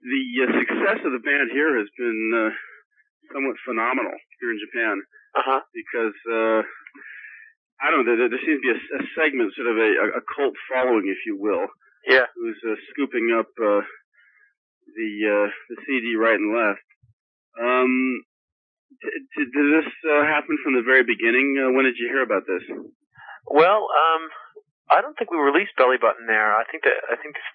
the success of the band here has been somewhat phenomenal here in Japan. Because I don't know, there seems to be a segment, sort of a cult following, if you will. Yeah. Who's scooping up the CD right and left. Did this happen from the very beginning? When did you hear about this? Well, I don't think we released Belly Button there. I think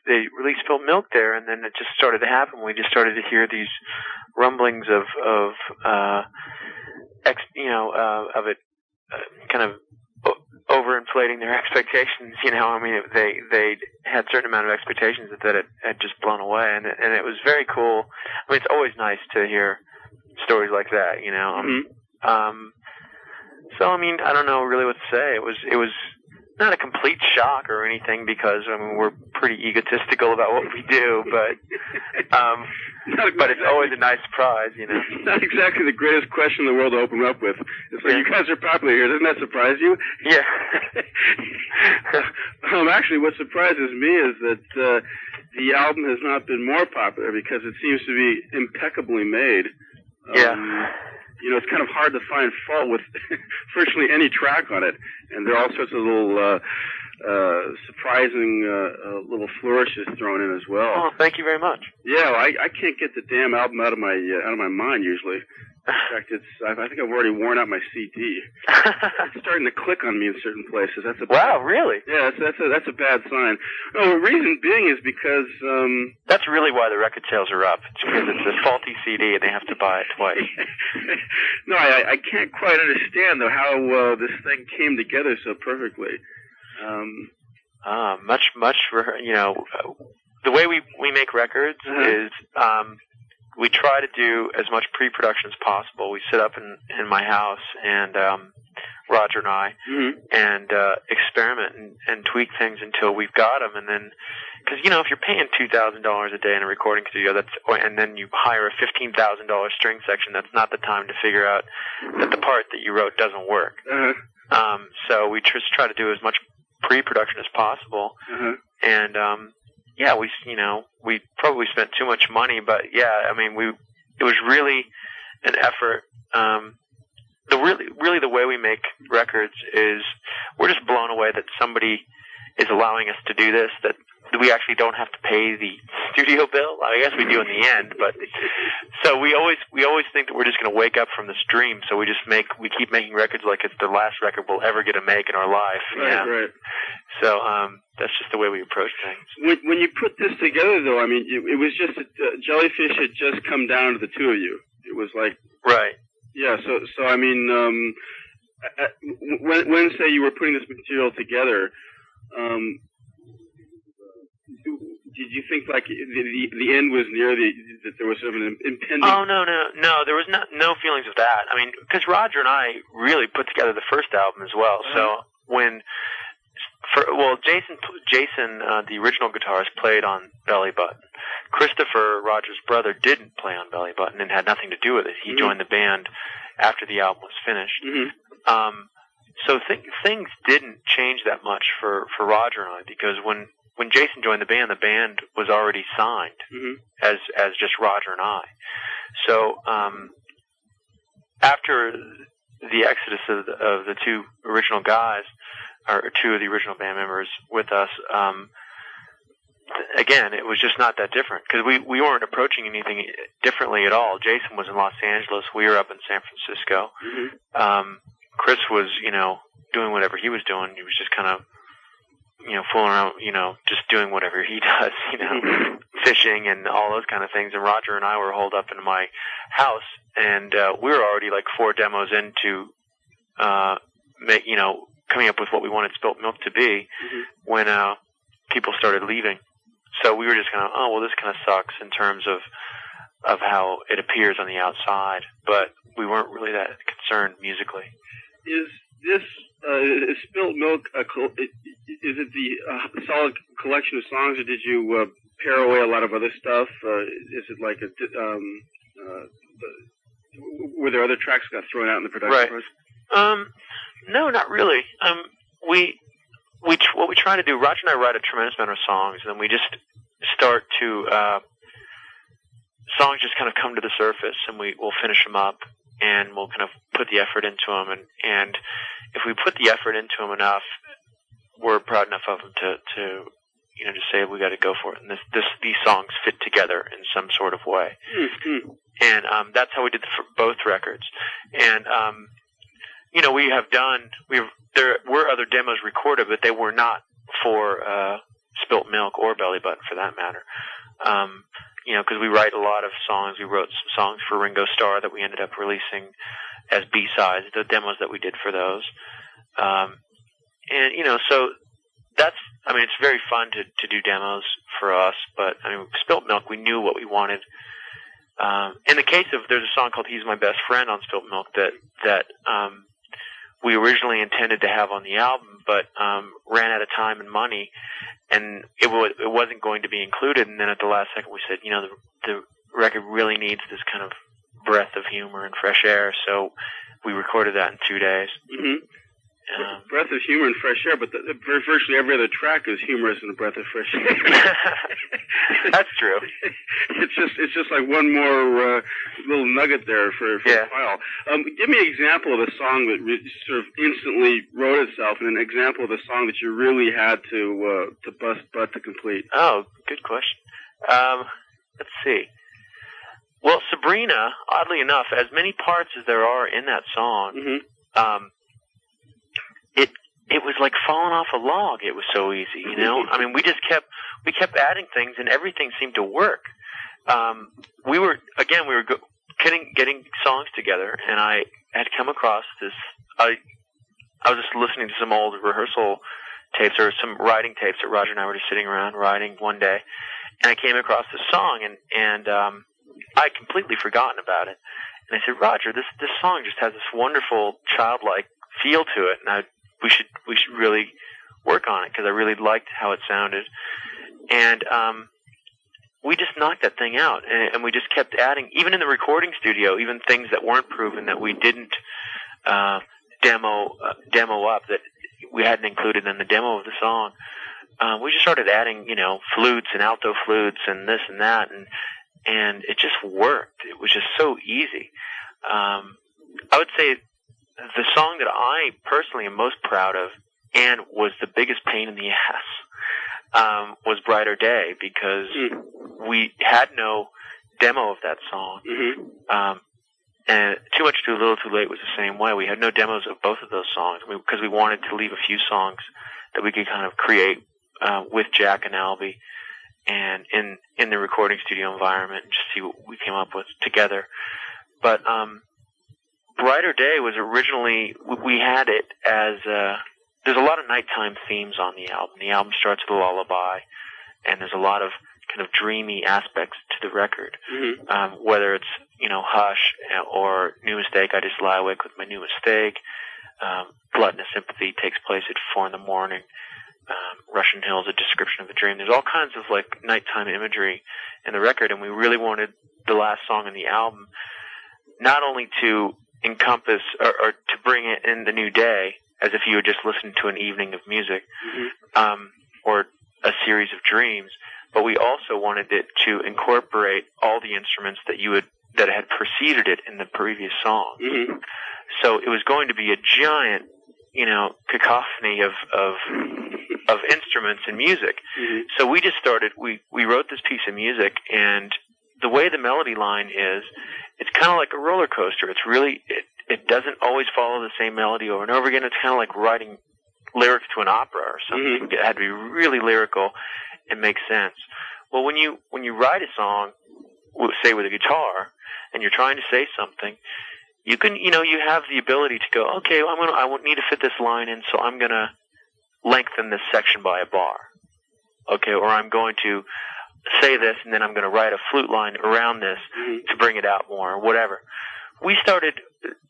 they released Spilt Milk there, and then it just started to happen. We just started to hear these rumblings of it kind of overinflating their expectations. I mean, they had a certain amount of expectations that it had just blown away, and it was very cool. I mean, it's always nice to hear stories like that, So I mean, I don't know really what to say. It was not a complete shock or anything, because I mean, we're pretty egotistical about what we do, but it's always a nice surprise, Not exactly the greatest question in the world to open up with. It's like, you guys are popular here. Doesn't that surprise you? Yeah. Actually, what surprises me is that the album has not been more popular, because it seems to be impeccably made. It's kind of hard to find fault with virtually any track on it, and there are all sorts of little surprising little flourishes thrown in as well. Oh, thank you very much. Yeah, well, I can't get the damn album out of my mind usually. In fact, I think I've already worn out my CD. It's starting to click on me in certain places. Wow, really? Yeah, that's a bad sign. No, the reason being is because that's really why the record sales are up. It's because it's a faulty CD and they have to buy it twice. No, I can't quite understand though how this thing came together so perfectly. Much for the way we make records is we try to do as much pre-production as possible. We sit up in my house, and Roger and I, and experiment and tweak things until we've got them. And then, because if you're paying $2,000 a day in a recording studio, and then you hire a $15,000 string section, that's not the time to figure out that the part that you wrote doesn't work. So we just try to do as much pre-production as possible, and we probably spent too much money, but yeah, I mean, it was really an effort. The way we make records is we're just blown away that somebody is allowing us to do this, that we actually don't have to pay the studio bill. I guess we do in the end, but so we always think that we're just going to wake up from this dream. So we keep making records like it's the last record we'll ever get to make in our life. Right. So that's just the way we approach things. When you put this together, though, I mean, it was just that Jellyfish had just come down to the two of you. It was like right. Yeah. So I mean, when say you were putting this material together. Did you think like the end was near, that there was sort of an impending? Oh no, there was no feelings of that. I mean, because Roger and I really put together the first album as well. So Jason, the original guitarist, played on Belly Button. Christopher, Roger's brother, didn't play on Belly Button and had nothing to do with it. He joined the band after the album was finished. So things didn't change that much for Roger and I, because when Jason joined the band was already signed as just Roger and I. So after the exodus of the two original guys, or two of the original band members with us, again, it was just not that different, because we weren't approaching anything differently at all. Jason was in Los Angeles. We were up in San Francisco. Chris was, doing whatever he was doing. He was just kind of, fooling around, just doing whatever he does, fishing and all those kind of things. And Roger and I were holed up in my house, and we were already like 4 demos into coming up with what we wanted Spilt Milk to be when people started leaving. So we were just kind of, this kind of sucks in terms of how it appears on the outside, but we weren't really that concerned musically. Is this is Spilt Milk is it the solid collection of songs, or did you pare away a lot of other stuff? Is it like were there other tracks that got thrown out in the production process? No, not really. What we try to do, Roger and I write a tremendous amount of songs, and we just start to songs just kind of come to the surface, and we'll finish them up, and we'll kind of put the effort into them, and if we put the effort into them enough, we're proud enough of them to just say we got to go for it, and these songs fit together in some sort of way. Mm-hmm. And that's how we did both records. And there were other demos recorded, but they were not for Spilt Milk or Belly Button for that matter. Because we write a lot of songs. We wrote songs for Ringo Starr that we ended up releasing as B-sides, the demos that we did for those. So that's, it's very fun to do demos for us, but Spilt Milk, we knew what we wanted. In the case of, there's a song called He's My Best Friend on Spilt Milk that we originally intended to have on the album, but ran out of time and money, and it wasn't going to be included. And then at the last second, we said, the record really needs this kind of breath of humor and fresh air, so we recorded that in 2 days. Mm-hmm. Breath of humor and fresh air, but virtually every other track is humorous and a breath of fresh air. That's true. It's just like one more little nugget there for a while. Give me an example of a song that sort of instantly wrote itself, and an example of a song that you really had to bust butt to complete. Oh, good question. Let's see. Well, Sabrina, oddly enough, as many parts as there are in that song, mm-hmm. It was like falling off a log. It was so easy, we kept adding things, and everything seemed to work. We were getting songs together, and I had come across this. I was just listening to some old rehearsal tapes or some writing tapes that Roger and I were just sitting around writing one day, and I came across this song, and I'd completely forgotten about it. And I said, Roger, this song just has this wonderful childlike feel to it, and we should really work on it, because I really liked how it sounded. And we just knocked that thing out, and we just kept adding, even in the recording studio, even things that weren't proven, that we didn't demo up, that we hadn't included in the demo of the song. We just started adding, flutes and alto flutes and this and that, and it just worked. It was just so easy. I would say the song that I personally am most proud of, and was the biggest pain in the ass, was Brighter Day, because we had no demo of that song. Mm-hmm. And Too Much Too Little Too Late was the same way. We had no demos of both of those songs, because we wanted to leave a few songs that we could kind of create with Jack and Albie, and in the recording studio environment, and just see what we came up with together. But Brighter Day was originally, we had it as, there's a lot of nighttime themes on the album. The album starts with a lullaby, and there's a lot of kind of dreamy aspects to the record. Mm-hmm. Whether it's, Hush, or New Mistake, I Just Lie Awake with My New Mistake. Gluttonous Sympathy takes place at 4 a.m. Russian Hills, A Description of a Dream. There's all kinds of like nighttime imagery in the record, and we really wanted the last song in the album not only to encompass or to bring it in the new day, as if you were just listening to an evening of music, mm-hmm. Or a series of dreams, but we also wanted it to incorporate all the instruments that had preceded it in the previous song. Mm-hmm. So it was going to be a giant, cacophony of instruments and music. Mm-hmm. So we just started. We wrote this piece of music, and the way the melody line is, it's kind of like a roller coaster. It's really, it doesn't always follow the same melody over and over again. It's kind of like writing lyrics to an opera or something. Mm-hmm. It had to be really lyrical and make sense. Well, when you write a song, say with a guitar, and you're trying to say something, you can, you have the ability to go, okay, I won't need to fit this line in, so I'm going to lengthen this section by a bar. Okay, or I'm going to say this, and then I'm going to write a flute line around this to bring it out more, or whatever. We started,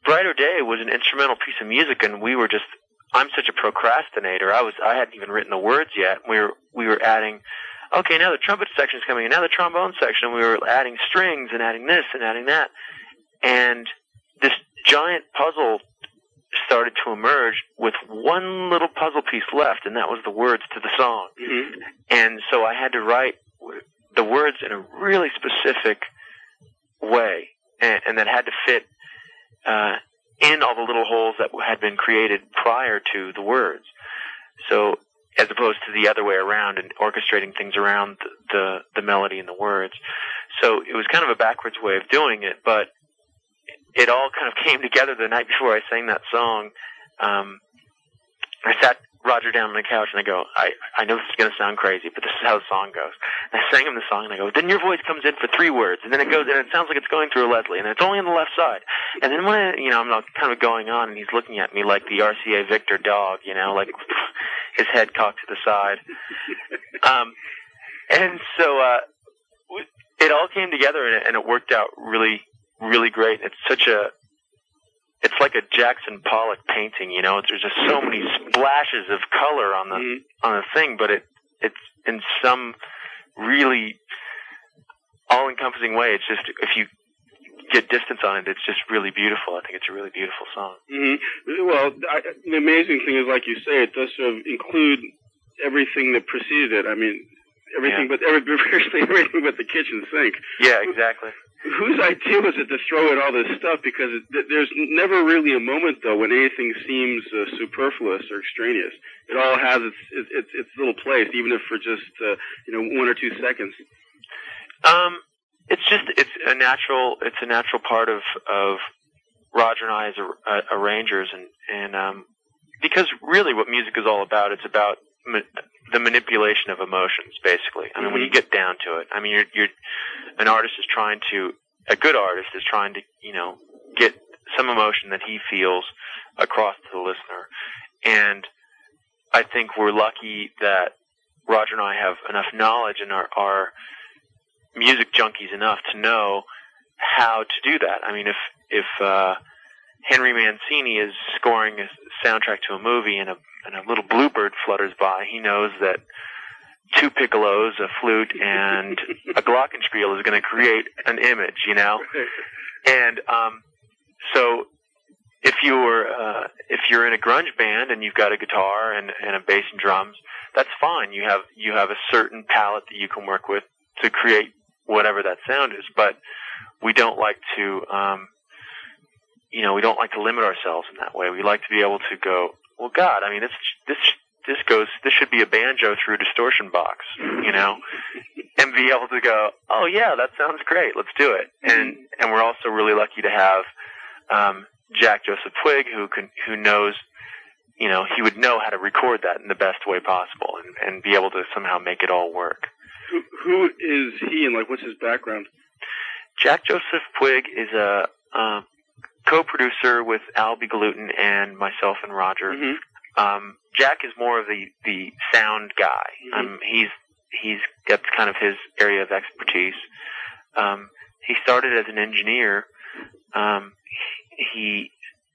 Brighter Day was an instrumental piece of music, and we were just, I'm such a procrastinator. I hadn't even written the words yet. We were adding, okay, now the trumpet section's coming in, now the trombone section, and we were adding strings and adding this and adding that. And this giant puzzle started to emerge with one little puzzle piece left, and that was the words to the song. Mm-hmm. And so I had to write the words in a really specific and that had to fit in all the little holes that had been created prior to the words. So, as opposed to the other way around and orchestrating things around the melody and the words. So it was kind of a backwards way of doing it, but it all kind of came together the night before I sang that song. I sat Roger down on the couch and I go, I know this is going to sound crazy, but this is how the song goes. And I sang him the song and I go, then your voice comes in for 3 words, and then it goes, and it sounds like it's going through a Leslie, and it's only on the left side. And then when I'm kind of going on, and he's looking at me like the RCA Victor dog, like his head cocked to the side. And so it all came together, and it worked out really, really great. It's like a Jackson Pollock painting, There's just so many splashes of color on the thing, but it's in some really all-encompassing way. It's just, if you get distance on it, it's just really beautiful. I think it's a really beautiful song. Mm-hmm. Well, the amazing thing is, like you say, it does sort of include everything that preceded it. I mean, everything but everything but the kitchen sink. Yeah, exactly. Whose idea was it to throw in all this stuff? Because there's never really a moment, though, when anything seems superfluous or extraneous. It all has its little place, even if for just 1 or 2 seconds. It's a natural part of Roger and I as arrangers, and because really what music is all about, it's about the manipulation of emotions, basically. I mean, when you get down to it, I mean, a good artist is trying to, get some emotion that he feels across to the listener. And I think we're lucky that Roger and I have enough knowledge and are music junkies enough to know how to do that. I mean, if Henry Mancini is scoring a soundtrack to a movie and a little bluebird flutters by, he knows that 2 piccolos, a flute, and a glockenspiel is going to create an image, And so if you're in a grunge band and you've got a guitar and a bass and drums, that's fine. You have a certain palette that you can work with to create whatever that sound is. But we don't like to limit ourselves in that way. We like to be able to go, well, God, I mean, this should be a banjo through a distortion box, and be able to go, oh yeah, that sounds great, let's do it. And we're also really lucky to have Jack Joseph Puig, who knows, he would know how to record that in the best way possible and be able to somehow make it all work. Who is he, and what's his background? Jack Joseph Puig is a co-producer with Al Bigalutin and myself and Roger. Jack is more of the sound guy. That's kind of his area of expertise. He started as an engineer. He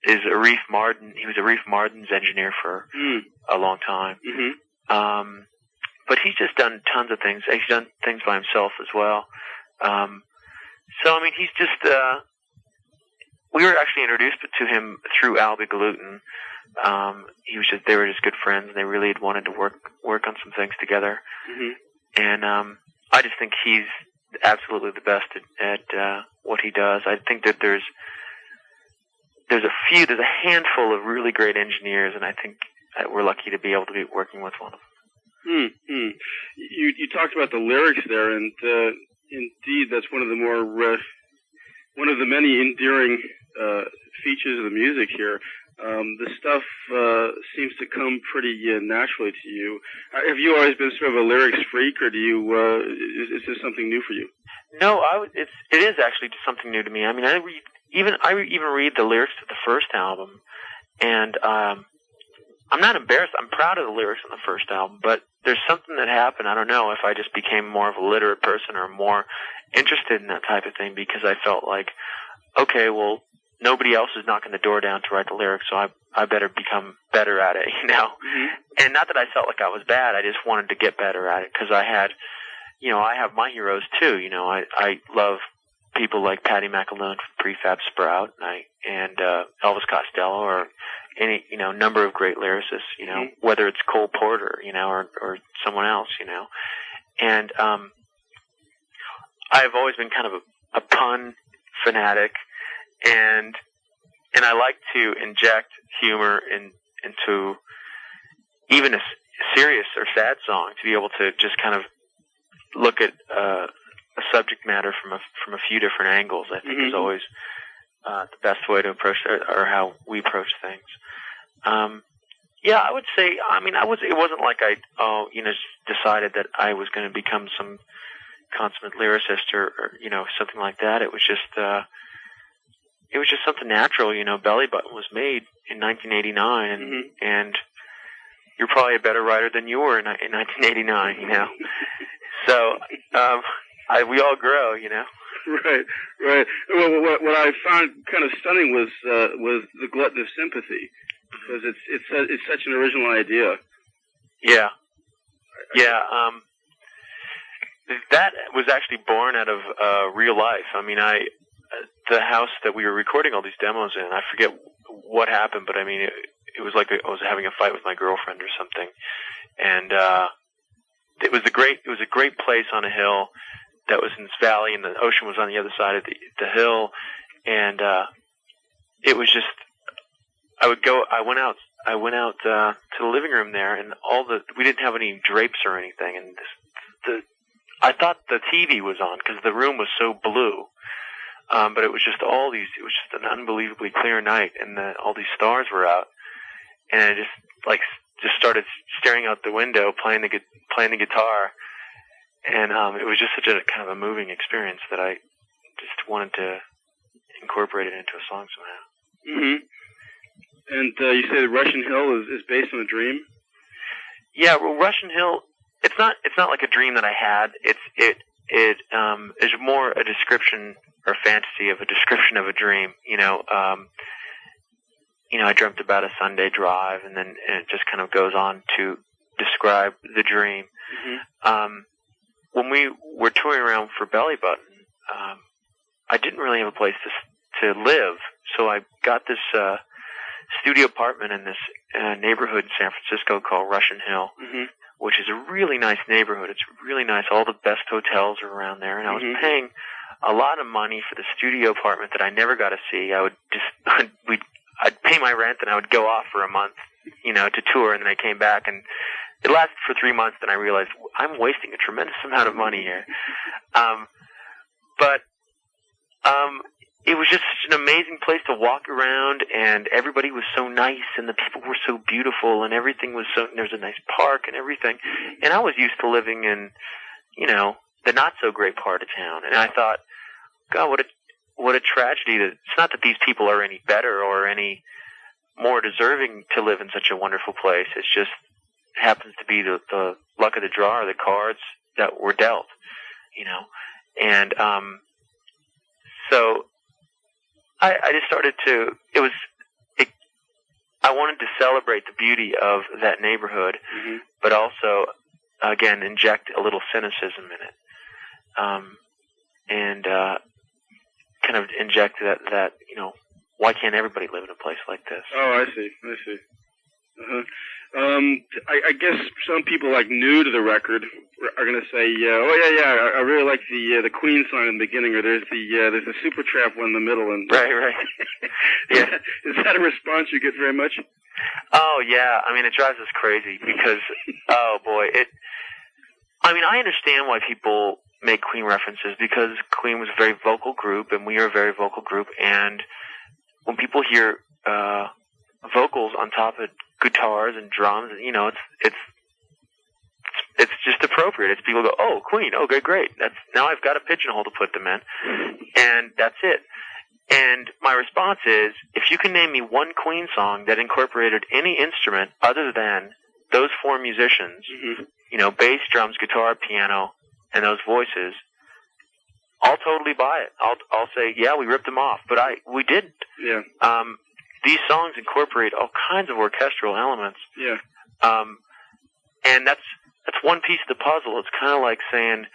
was a Reef Martin's engineer for a long time. But he's just done tons of things. He's done things by himself as well. So I mean, he's just. We were actually introduced to him through Al Bigalutin. They were just good friends, and they really had wanted to work on some things together. And I just think he's absolutely the best at what he does. I think that there's a handful of really great engineers, and I think we're lucky to be able to be working with one of them. You talked about the lyrics there, and indeed, that's one of the many endearing features of the music here. The stuff seems to come pretty naturally to you. Have you always been sort of a lyrics freak, or is this something new for you? No, it is actually just something new to me. I mean, I even read the lyrics to the first album, and I'm not embarrassed. I'm proud of the lyrics on the first album, but there's something that happened. I don't know if I just became more of a literate person or more interested in that type of thing, because I felt like, okay, well, nobody else is knocking the door down to write the lyrics, so I better become better at it, And not that I felt like I was bad, I just wanted to get better at it, because I have my heroes too, I love people like Patty McAloon from Prefab Sprout, and Elvis Costello, or any, number of great lyricists, whether it's Cole Porter, or someone else, And I've always been kind of a pun fanatic, and I like to inject humor into even a serious or sad song, to be able to just kind of look at a subject matter from a few different angles. I think is always the best way to approach it, or how we approach things. Yeah, I would say. I mean, it wasn't like I decided that I was going to become some consummate lyricist or something like that. It was just something natural. Belly Button was made in 1989, and you're probably a better writer than you were in 1989. So we all grow. Right. Well, what I found kind of stunning was the glutton of sympathy, because it's such an original idea. Yeah. That was actually born out of real life. I mean, the house that we were recording all these demos in, I forget what happened, but I mean, it was like I was having a fight with my girlfriend or something, and it was a great place on a hill that was in this valley, and the ocean was on the other side of the hill, and it was just, I went out to the living room there, and we didn't have any drapes or anything, and I thought the TV was on because the room was so blue, but it was just it was just an unbelievably clear night, and all these stars were out, and I just started staring out the window, playing the guitar. And it was just such a kind of a moving experience that I just wanted to incorporate it into a song somehow. Mm-hmm. And you say the Russian Hill is based on a dream? Yeah, well, Russian Hill, it's not like a dream that I had. It is more a description or fantasy of a description of a dream. I dreamt about a Sunday drive, and it just kind of goes on to describe the dream. Mm-hmm. When we were touring around for Belly Button, I didn't really have a place to live, so I got this studio apartment in this neighborhood in San Francisco called Russian Hill, which is a really nice neighborhood. It's really nice. All the best hotels are around there, and I was paying a lot of money for the studio apartment that I never got to see. I'd pay my rent, and I would go off for a month, to tour, and then I came back, and it lasted for 3 months, then I realized I'm wasting a tremendous amount of money here. But it was just such an amazing place to walk around, and everybody was so nice, and the people were so beautiful, and everything was there was a nice park and everything. And I was used to living in, the not so great part of town. And I thought, God, what a tragedy that it's not that these people are any better or any more deserving to live in such a wonderful place. It's just happens to be the luck of the draw, or the cards that were dealt, and so I just started to. I wanted to celebrate the beauty of that neighborhood, but also again inject a little cynicism in it, and kind of inject that why can't everybody live in a place like this? Oh, I see. I guess some people new to the record are going to say, I really like the Queen song in the beginning, or there's the Supertramp one in the middle, and right. Yeah, is that a response you get very much? Oh yeah, I mean it drives us crazy because oh boy, I understand why people make Queen references, because Queen was a very vocal group, and we are a very vocal group, and when people hear vocals on top of guitars and drums, it's just appropriate. It's people go, oh, Queen, okay, great. Now I've got a pigeonhole to put them in, and that's it. And my response is, if you can name me one Queen song that incorporated any instrument other than those four musicians, bass, drums, guitar, piano, and those voices, I'll totally buy it. I'll say, yeah, we ripped them off, but we didn't. Yeah. These songs incorporate all kinds of orchestral elements. Yeah. And that's one piece of the puzzle. It's kind of like saying,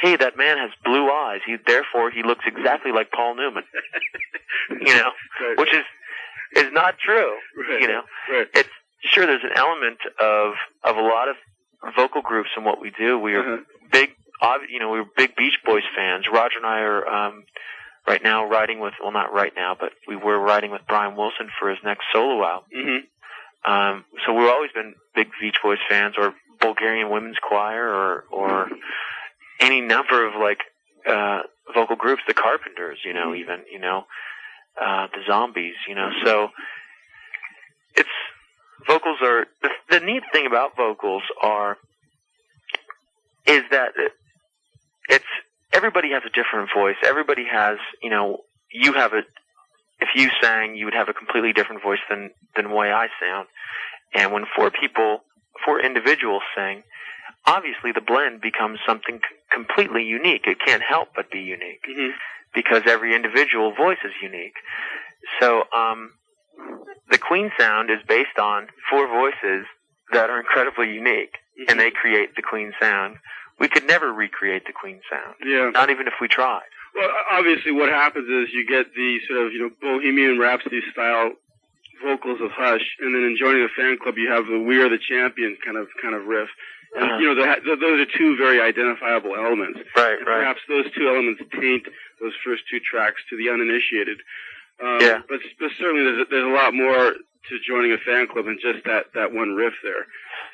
hey, that man has blue eyes. Therefore he looks exactly like Paul Newman. Right. Which is not true. Right. Right. It's sure there's an element of a lot of vocal groups in what we do. We are big, we were big Beach Boys fans. Roger and I are right now writing with, well, not right now, but we were writing with Brian Wilson for his next solo album. Mm-hmm. So we've always been big Beach Boys fans, or Bulgarian Women's Choir, or any number of like vocal groups, the Carpenters, even the Zombies, So it's vocals are the neat thing about vocals is that it's everybody has a different voice. Everybody has, you have if you sang, you would have a completely different voice than the way I sound. And when four individuals sing, obviously the blend becomes something completely unique. It can't help but be unique because every individual voice is unique. So the Queen sound is based on four voices that are incredibly unique, and they create the Queen sound. We could never recreate the Queen sound, not even if we tried. Well, obviously what happens is you get the sort of, Bohemian Rhapsody style vocals of Hush, and then in Joining the Fan Club you have the We Are the Champion kind of riff. And, those are two very identifiable elements. Right, and perhaps those two elements taint those first two tracks to the uninitiated. But certainly there's a lot more to Joining a Fan Club than just that one riff there.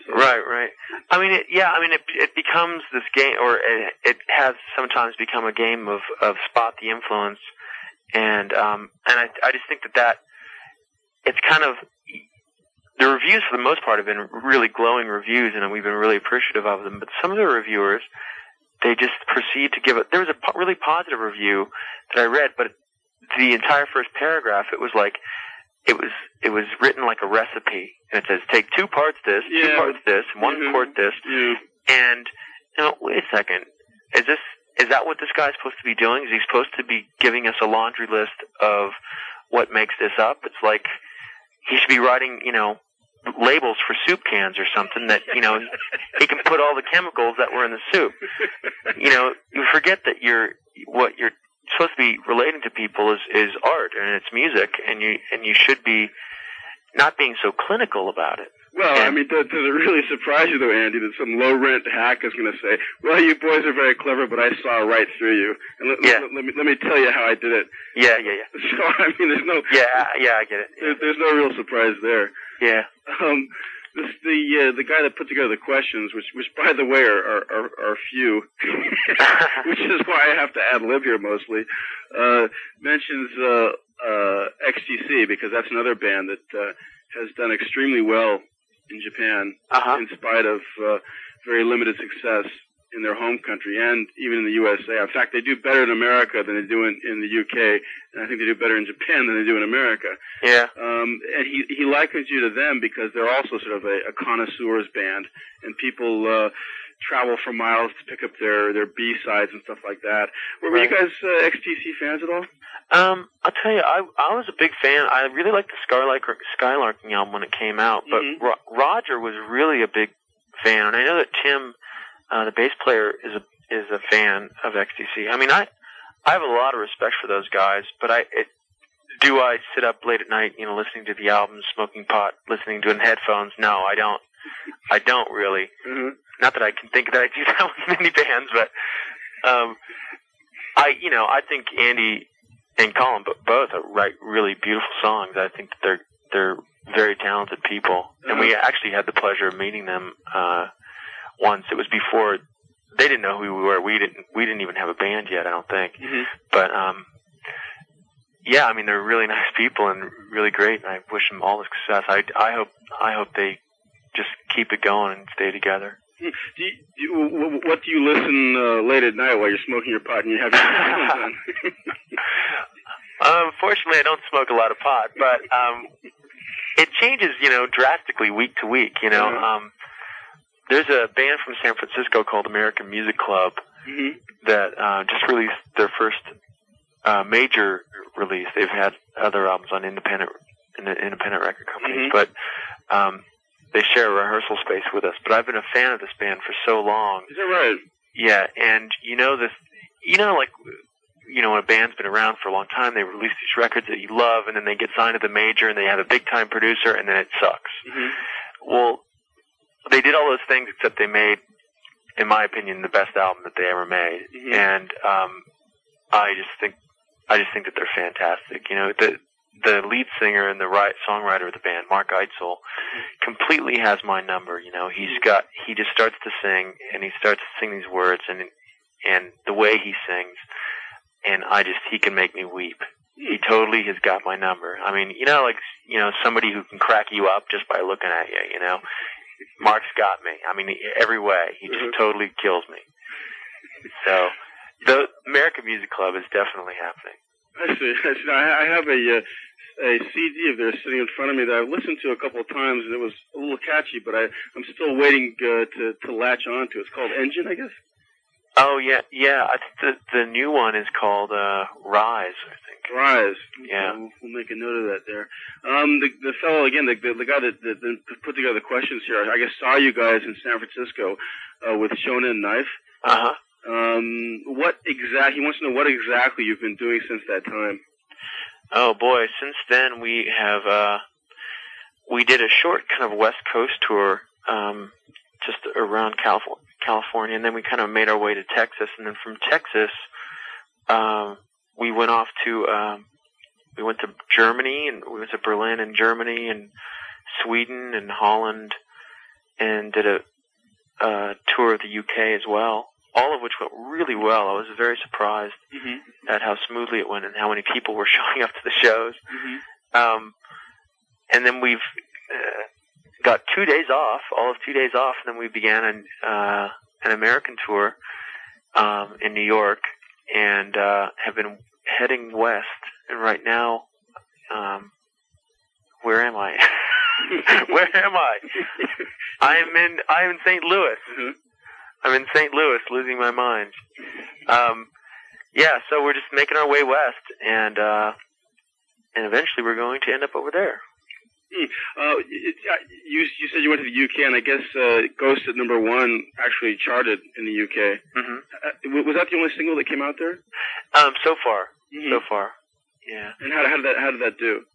So. Right. I mean, it becomes this game, or it has sometimes become a game of spot the influence, and I just think that it's kind of, the reviews for the most part have been really glowing reviews, and we've been really appreciative of them. But some of the reviewers, they just proceed to give it. There was a really positive review that I read, but the entire first paragraph, it was like, it was written like a recipe, and it says take 2 parts this, 2 parts this, and 1 quart this, and wait a second, is that what this guy's supposed to be doing? Is he supposed to be giving us a laundry list of what makes this up? It's like he should be writing, labels for soup cans or something that, he can put all the chemicals that were in the soup. You forget that what you're supposed to be relating to people is art, and it's music, and you should be not being so clinical about it. Well, does it really surprise you, though, Andy, that some low-rent hack is going to say, well, you boys are very clever, but I saw right through you. And let me tell you how I did it. Yeah. So, there's no... Yeah, I get it. Yeah. There's no real surprise there. Yeah. The guy that put together the questions, which by the way are few, which is why I have to ad-lib here mostly, mentions XTC, because that's another band that has done extremely well in Japan, in spite of very limited success in their home country and even in the USA. In fact, they do better in America than they do in the UK, and I think they do better in Japan than they do in America. Yeah. And he likens you to them because they're also sort of a connoisseurs band, and people travel for miles to pick up their B-sides and stuff like that. Were you guys XTC fans at all? I'll tell you, I was a big fan. I really liked the Skylarking album when it came out, but Roger was really a big fan, and I know that Tim, the bass player, is a fan of XTC. I have a lot of respect for those guys, but do I sit up late at night, listening to the album, smoking pot, listening to it in headphones? No, I don't. I don't really. Mm-hmm. Not that I can think that I do that with many bands, but I think Andy and Colin both write really beautiful songs. I think that they're very talented people, and we actually had the pleasure of meeting them once. It was before they didn't know who we were. We didn't even have a band yet, I don't think. Mm-hmm. But they're really nice people and really great, and I wish them all the success. I hope they just keep it going and stay together. What do you listen late at night while you're smoking your pot and you have your headphones on? Unfortunately, I don't smoke a lot of pot, but it changes, drastically week to week. There's a band from San Francisco called American Music Club that just released their first major release. They've had other albums on independent record companies, but they share a rehearsal space with us. But I've been a fan of this band for so long. Is that right? Yeah, and when a band's been around for a long time, they release these records that you love, and then they get signed to the major, and they have a big-time producer, and then it sucks. Mm-hmm. Well, they did all those things, except they made, in my opinion, the best album that they ever made. Mm-hmm. And I just think I just think that they're fantastic. You know, the lead singer and the songwriter of the band, Mark Eitzel, completely has my number. You know, he just starts to sing, and he starts to sing these words, and the way he sings, and he can make me weep. He totally has got my number. I mean, somebody who can crack you up just by looking at you, you know. Mark's got me. I mean, every way. He just totally kills me. So, the American Music Club is definitely happening. I see. I have a CD of theirs sitting in front of me that I've listened to a couple of times, and it was a little catchy, but I'm still waiting to latch onto. It's called Engine, I guess? Oh, yeah. I think the new one is called Rise, I think. Rise. Yeah. We'll make a note of that there. The fellow, again, the guy that put together the questions here, I guess saw you guys in San Francisco with Shonen Knife. Uh-huh. He wants to know what exactly you've been doing since that time. Oh, boy. Since then, we did a short kind of West Coast tour, just around California, and then we kind of made our way to Texas, and then from Texas, we went off to, we went to Germany, and we went to Berlin and Germany and Sweden and Holland, and did a tour of the UK as well, all of which went really well. I was very surprised at how smoothly it went and how many people were showing up to the shows. And then we've got 2 days off, all of 2 days off, and then we began an American tour in New York, and have been heading west. And right now, where am I? Where am I? I'm in St. Louis. I'm in St. Louis, losing my mind. So we're just making our way west, and eventually we're going to end up over there. You said you went to the UK, and I guess Ghost at #1 actually charted in the UK. Was that the only single that came out there? So far, yeah. And how did that do?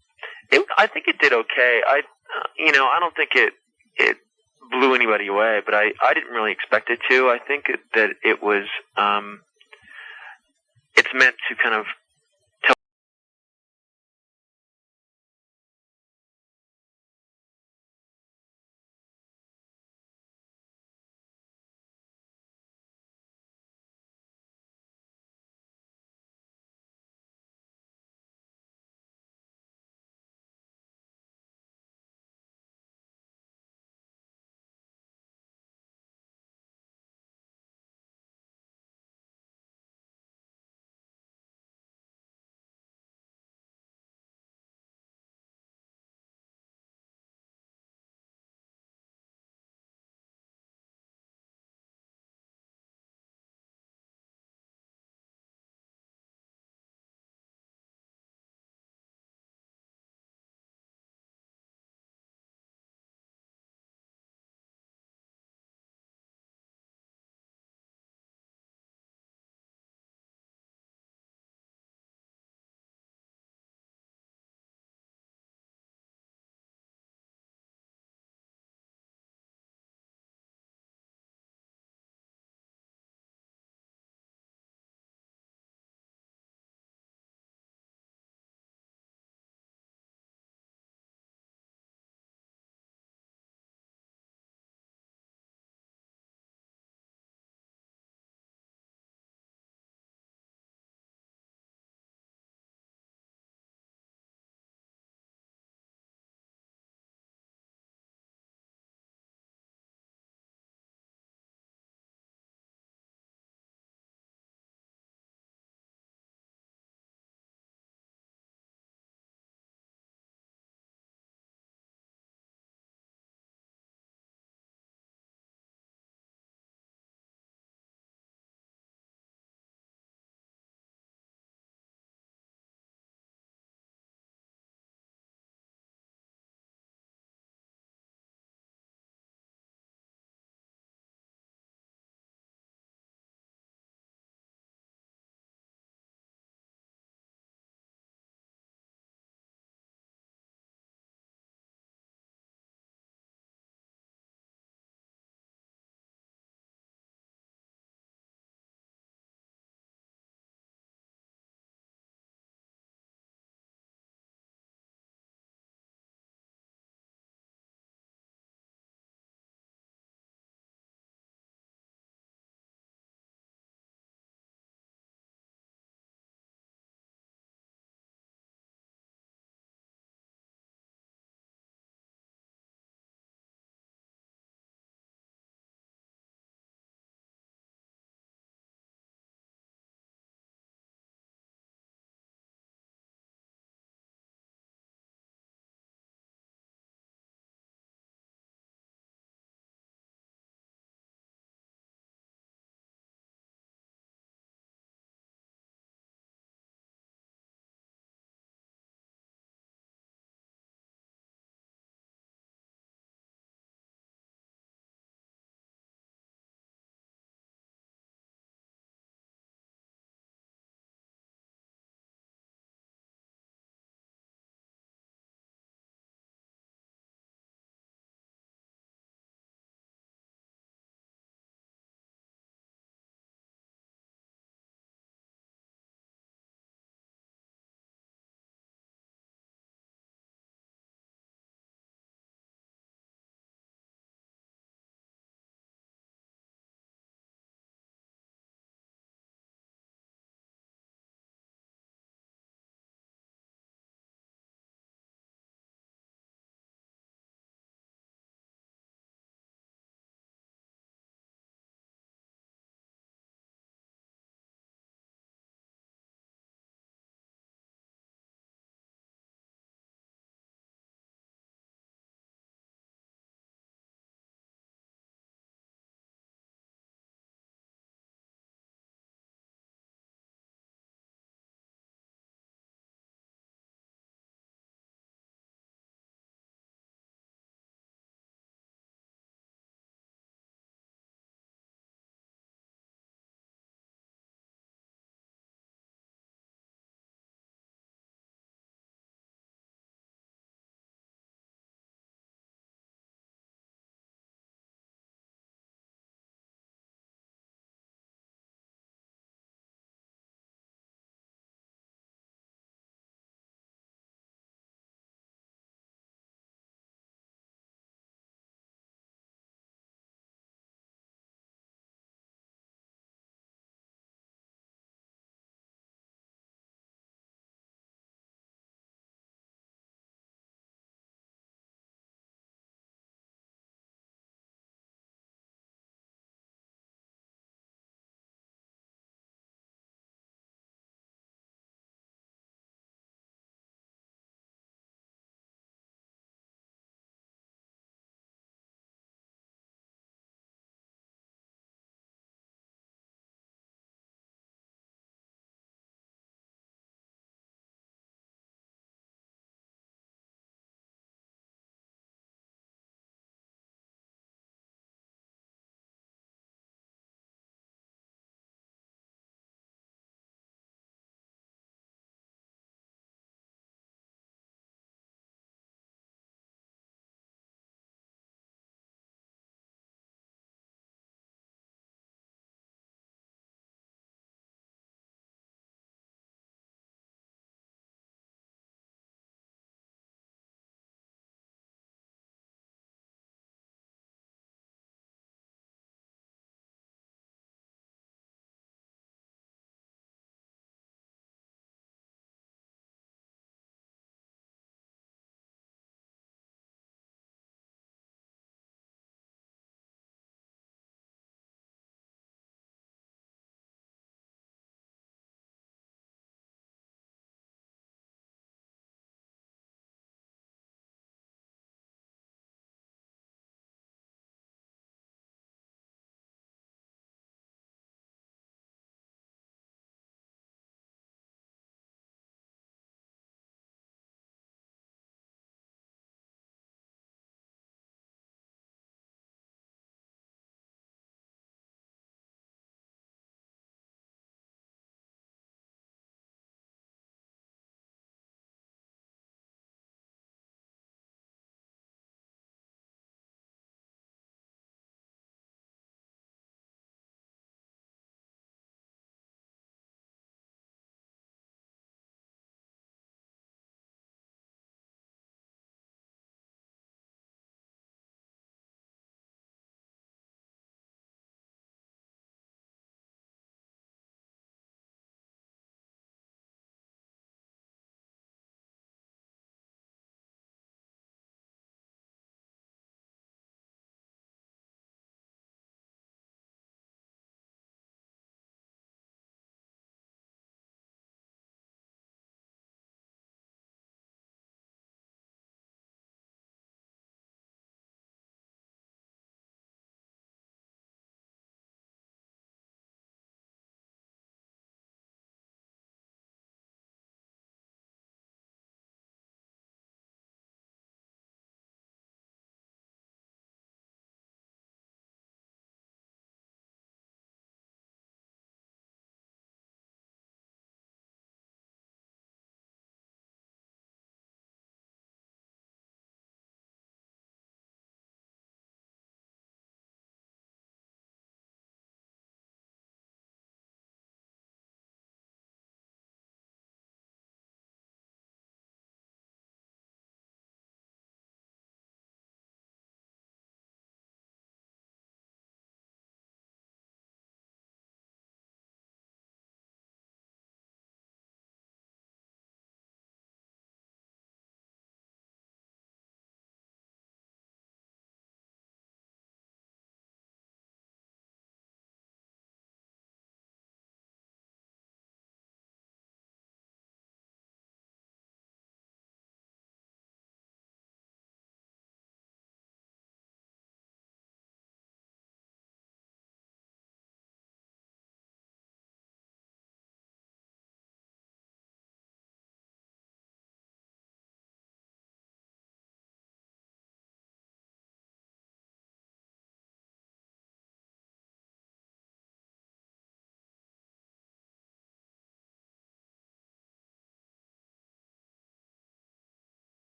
I think it did okay. I don't think it blew anybody away, but I didn't really expect it to. I think that it was it's meant to kind of